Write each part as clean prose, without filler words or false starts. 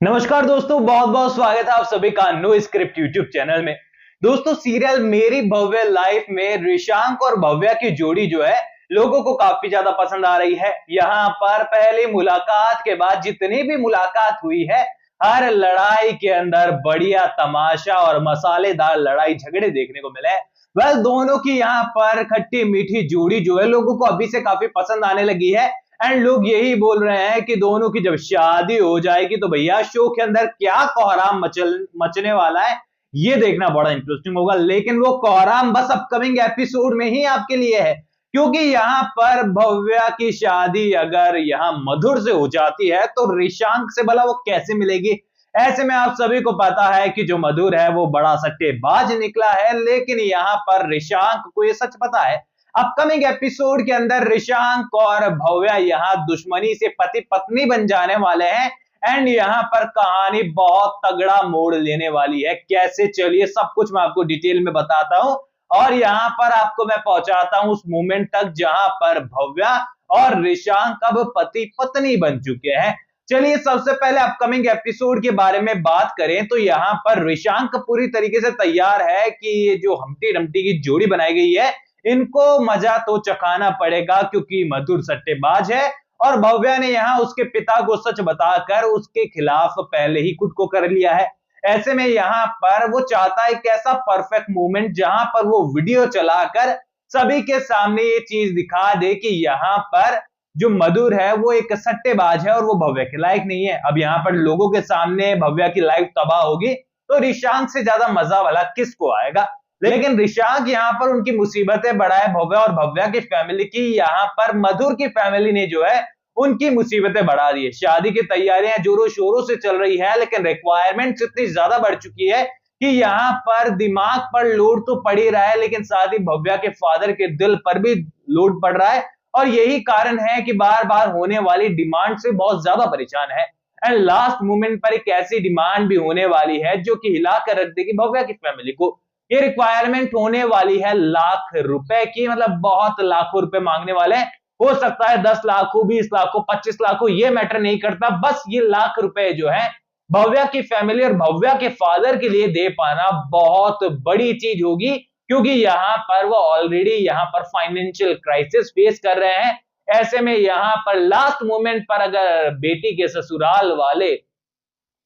नमस्कार दोस्तों, बहुत बहुत स्वागत है आप सभी का नो स्क्रिप्ट यूट्यूब चैनल में। दोस्तों, सीरियल मेरी भव्य लाइफ में रिशांक और भव्या की जोड़ी जो है लोगों को काफी ज्यादा पसंद आ रही है। यहाँ पर पहली मुलाकात के बाद जितनी भी मुलाकात हुई है, हर लड़ाई के अंदर बढ़िया तमाशा और मसालेदार लड़ाई झगड़े देखने को मिले हैं। दोनों की यहाँ पर खट्टी मीठी जोड़ी जो है लोगों को अभी से काफी पसंद आने लगी है। एंड लोग यही बोल रहे हैं कि दोनों की जब शादी हो जाएगी तो भैया शो के अंदर क्या कोहराम मचने वाला है, ये देखना बड़ा इंटरेस्टिंग होगा। लेकिन वो कोहराम बस अपकमिंग एपिसोड में ही आपके लिए है, क्योंकि यहाँ पर भव्या की शादी अगर यहाँ मधुर से हो जाती है तो रिशांक से भला वो कैसे मिलेगी। ऐसे में आप सभी को पता है कि जो मधुर है वो बड़ा सट्टेबाज निकला है, लेकिन यहाँ पर रिशांक को ये सच पता है। अपकमिंग एपिसोड के अंदर रिशांक और भव्या यहाँ दुश्मनी से पति पत्नी बन जाने वाले हैं। एंड यहाँ पर कहानी बहुत तगड़ा मोड़ लेने वाली है। कैसे, चलिए सब कुछ मैं आपको डिटेल में बताता हूं और यहाँ पर आपको मैं पहुंचाता हूं उस मोमेंट तक जहां पर भव्या और रिशांक अब पति पत्नी बन चुके हैं। चलिए सबसे पहले अपकमिंग एपिसोड के बारे में बात करें तो यहाँ पर रिशांक पूरी तरीके से तैयार है कि ये जो हम्टी डम्टी की जोड़ी बनाई गई है इनको मजा तो चखाना पड़ेगा, क्योंकि मधुर सट्टेबाज है और भव्या ने यहाँ उसके पिता को सच बताकर उसके खिलाफ पहले ही खुद को कर लिया है। ऐसे में यहाँ पर वो चाहता है एक ऐसा परफेक्ट मोमेंट जहां पर वो वीडियो चलाकर सभी के सामने ये चीज दिखा दे कि यहाँ पर जो मधुर है वो एक सट्टेबाज है और वो भव्या के लायक नहीं है। अब यहाँ पर लोगों के सामने भव्या की लाइफ तबाह होगी तो रिशांक से ज्यादा मजा वाला किसको आएगा। लेकिन रिशांक यहाँ पर उनकी मुसीबतें बढ़ाए भव्या और भव्या की फैमिली की, यहाँ पर मधुर की फैमिली ने जो है उनकी मुसीबतें बढ़ा दी है। शादी की तैयारियां जोरों शोरों से चल रही है, लेकिन रिक्वायरमेंट्स इतनी ज्यादा बढ़ चुकी है कि यहाँ पर दिमाग पर लोड तो पड़ ही रहा है, लेकिन साथ ही भव्या के फादर के दिल पर भी लोड पड़ रहा है। और यही कारण है कि बार बार होने वाली डिमांड से बहुत ज्यादा परेशान है। एंड लास्ट मोमेंट पर एक ऐसी डिमांड भी होने वाली है जो कि हिला कर रख देगी भव्या की फैमिली को। ये रिक्वायरमेंट होने वाली है लाख रुपए की, मतलब बहुत लाखों रुपए मांगने वाले हैं। हो सकता है 10 लाख हो, 20 लाख हो, 25 लाख हो, ये मैटर नहीं करता। बस ये लाख रुपए जो है भव्या की फैमिली और भव्या के फादर के लिए दे पाना बहुत बड़ी चीज होगी, क्योंकि यहाँ पर वो ऑलरेडी यहाँ पर फाइनेंशियल क्राइसिस फेस कर रहे हैं। ऐसे में यहाँ पर लास्ट मोमेंट पर अगर बेटी के ससुराल वाले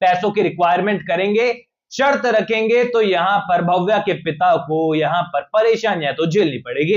पैसों की रिक्वायरमेंट करेंगे, शर्त रखेंगे, तो यहाँ पर भव्या के पिता को यहाँ पर परेशानियां तो झेलनी पड़ेगी।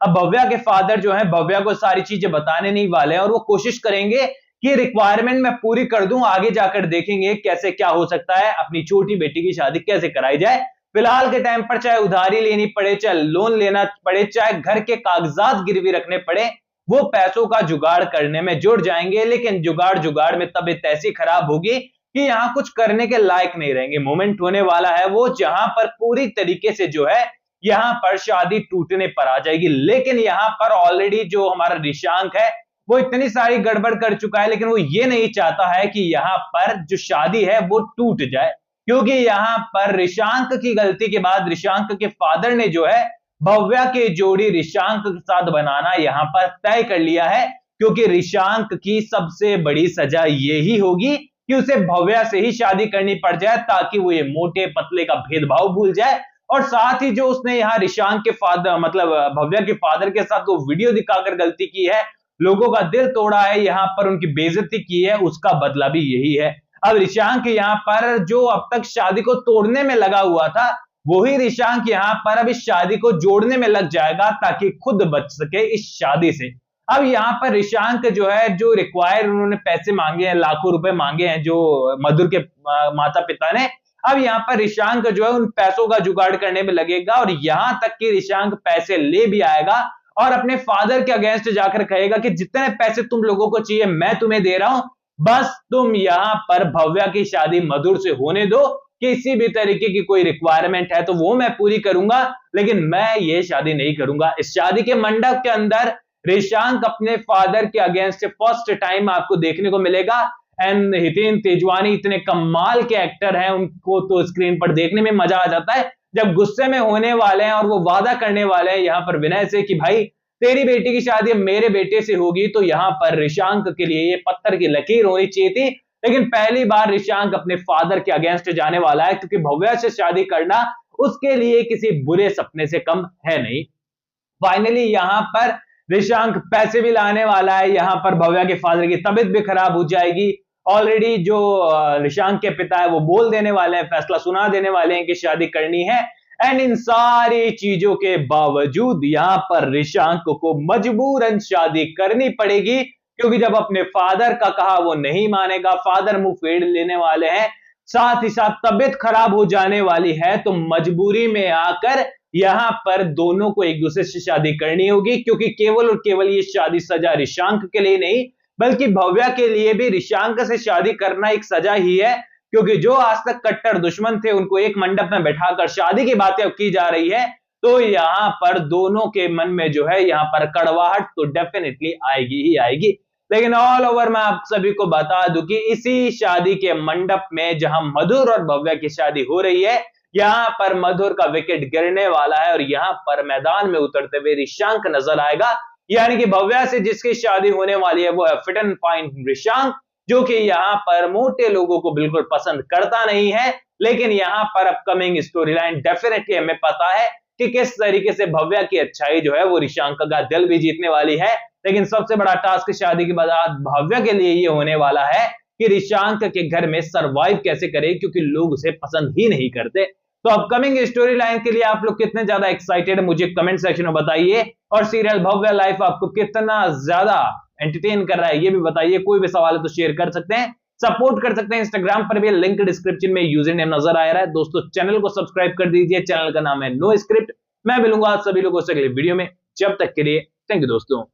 अब भव्या के फादर जो है भव्या को सारी चीजें बताने नहीं वाले हैं और वो कोशिश करेंगे कि रिक्वायरमेंट मैं पूरी कर दूं, आगे जाकर देखेंगे कैसे क्या हो सकता है, अपनी छोटी बेटी की शादी कैसे कराई जाए। फिलहाल के टाइम पर चाहे उधारी लेनी पड़े, चाहे लोन लेना पड़े, चाहे घर के कागजात गिरवी रखने पड़े, वो पैसों का जुगाड़ करने में जुट जाएंगे। लेकिन जुगाड़ में तबीयत ऐसी खराब होगी कि यहाँ कुछ करने के लायक नहीं रहेंगे। मोमेंट होने वाला है वो जहां पर पूरी तरीके से जो है यहाँ पर शादी टूटने पर आ जाएगी। लेकिन यहाँ पर ऑलरेडी जो हमारा रिशांक है वो इतनी सारी गड़बड़ कर चुका है, लेकिन वो ये नहीं चाहता है कि यहाँ पर जो शादी है वो टूट जाए, क्योंकि यहाँ पर रिशांक की गलती के बाद रिशांक के फादर ने जो है भव्या की जोड़ी रिशांक के साथ बनाना यहाँ पर तय कर लिया है। क्योंकि रिशांक की सबसे बड़ी सजा यही होगी कि उसे भव्या से ही शादी करनी पड़ जाए, ताकि वो ये मोटे पतले का भेदभाव भूल जाए। और साथ ही जो उसने यहाँ रिशांक के फादर मतलब भव्या के फादर के साथ वो वीडियो दिखाकर गलती की है, लोगों का दिल तोड़ा है, यहाँ पर उनकी बेइज्जती की है, उसका बदला भी यही है। अब रिशांक यहाँ पर जो अब तक शादी को तोड़ने में लगा हुआ था, वही रिशांक यहाँ पर अब इस शादी को जोड़ने में लग जाएगा ताकि खुद बच सके इस शादी से। अब यहाँ पर रिशांक जो है जो रिक्वायर उन्होंने पैसे मांगे हैं, लाखों रुपए मांगे हैं जो मधुर के माता पिता ने, अब यहाँ पर रिशांक जो है उन पैसों का जुगाड़ करने में लगेगा। और यहां तक कि रिशांक पैसे ले भी आएगा और अपने फादर के अगेंस्ट जाकर कहेगा कि जितने पैसे तुम लोगों को चाहिए मैं तुम्हें दे रहा हूं, बस तुम यहाँ पर भव्या की शादी मधुर से होने दो। किसी भी तरीके की कोई रिक्वायरमेंट है तो वो मैं पूरी करूंगा, लेकिन मैं ये शादी नहीं करूंगा। इस शादी के मंडप के अंदर रिशांक अपने फादर के अगेंस्ट फर्स्ट टाइम आपको देखने को मिलेगा। एंड हितेन तेजवानी इतने कमाल के एक्टर हैं, उनको तो स्क्रीन पर देखने में मजा आ जाता है जब गुस्से में होने वाले हैं और वो वादा करने वाले हैं यहाँ पर विनय से कि भाई तेरी बेटी की शादी मेरे बेटे से होगी। तो यहाँ पर रिशांक के लिए ये पत्थर की लकीर होनी चाहिए थी, लेकिन पहली बार ऋषांक अपने फादर के अगेंस्ट जाने वाला है, क्योंकि भव्या से शादी करना उसके लिए किसी बुरे सपने से कम है नहीं। फाइनली यहां पर ऋषांक पैसे भी लाने वाला है, यहां पर भव्या के फादर की तबीयत भी खराब हो जाएगी। ऑलरेडी जो ऋषांक के पिता है वो बोल देने वाले हैं, फैसला सुना देने वाले हैं कि शादी करनी है। एंड इन सारी चीजों के बावजूद यहां पर ऋषांक को मजबूरन शादी करनी पड़ेगी, क्योंकि जब अपने फादर का कहा वो नहीं मानेगा, फादर मुंह फेर लेने वाले हैं, साथ ही साथ तबीयत खराब हो जाने वाली है, तो मजबूरी में आकर यहां पर दोनों को एक दूसरे से शादी करनी होगी, क्योंकि केवल और केवल ये शादी सजा ऋषांक के लिए नहीं बल्कि भव्या के लिए भी ऋषांक से शादी करना एक सजा ही है, क्योंकि जो आज तक कट्टर दुश्मन थे उनको एक मंडप में बैठाकर शादी की बातें की जा रही है, तो यहां पर दोनों के मन में जो है यहां पर कड़वाहट तो डेफिनेटली आएगी ही आएगी। लेकिन ऑल ओवर मैं आप सभी को बता दूं कि इसी शादी के मंडप में जहां मधुर और भव्या की शादी हो रही है, यहां पर मधुर का विकेट गिरने वाला है और यहां पर मैदान में उतरते हुए ऋषांक नजर आएगा। यानी कि भव्या से जिसकी शादी होने वाली है वो है फिट एंड फाइन ऋषांक, जो कि यहां पर मोटे लोगों को बिल्कुल पसंद करता नहीं है। लेकिन यहां पर अपकमिंग स्टोरी लाइन डेफिनेटली हमें पता है कि किस तरीके से भव्या की अच्छाई जो है वो ऋषांक का दिल भी जीतने वाली है। लेकिन सबसे बड़ा टास्क शादी के बाद भव्या के लिए ये होने वाला है कि ऋषांक के घर में सरवाइव कैसे करे, क्योंकि लोग उसे पसंद ही नहीं करते। तो अपकमिंग स्टोरी लाइन के लिए आप लोग कितने ज्यादा एक्साइटेड मुझे कमेंट सेक्शन में बताइए, और सीरियल भव्या लाइफ आपको कितना ज्यादा एंटरटेन कर रहा है ये भी बताइए। कोई भी सवाल है तो शेयर कर सकते हैं, सपोर्ट कर सकते हैं, इंस्टाग्राम पर भी लिंक डिस्क्रिप्शन में यूजर नेम नजर आ रहा है। दोस्तों चैनल को सब्सक्राइब कर दीजिए, चैनल का नाम है नो स्क्रिप्ट। मैं मिलूंगा आप सभी लोगों से अगले वीडियो में, जब तक के लिए थैंक यू दोस्तों।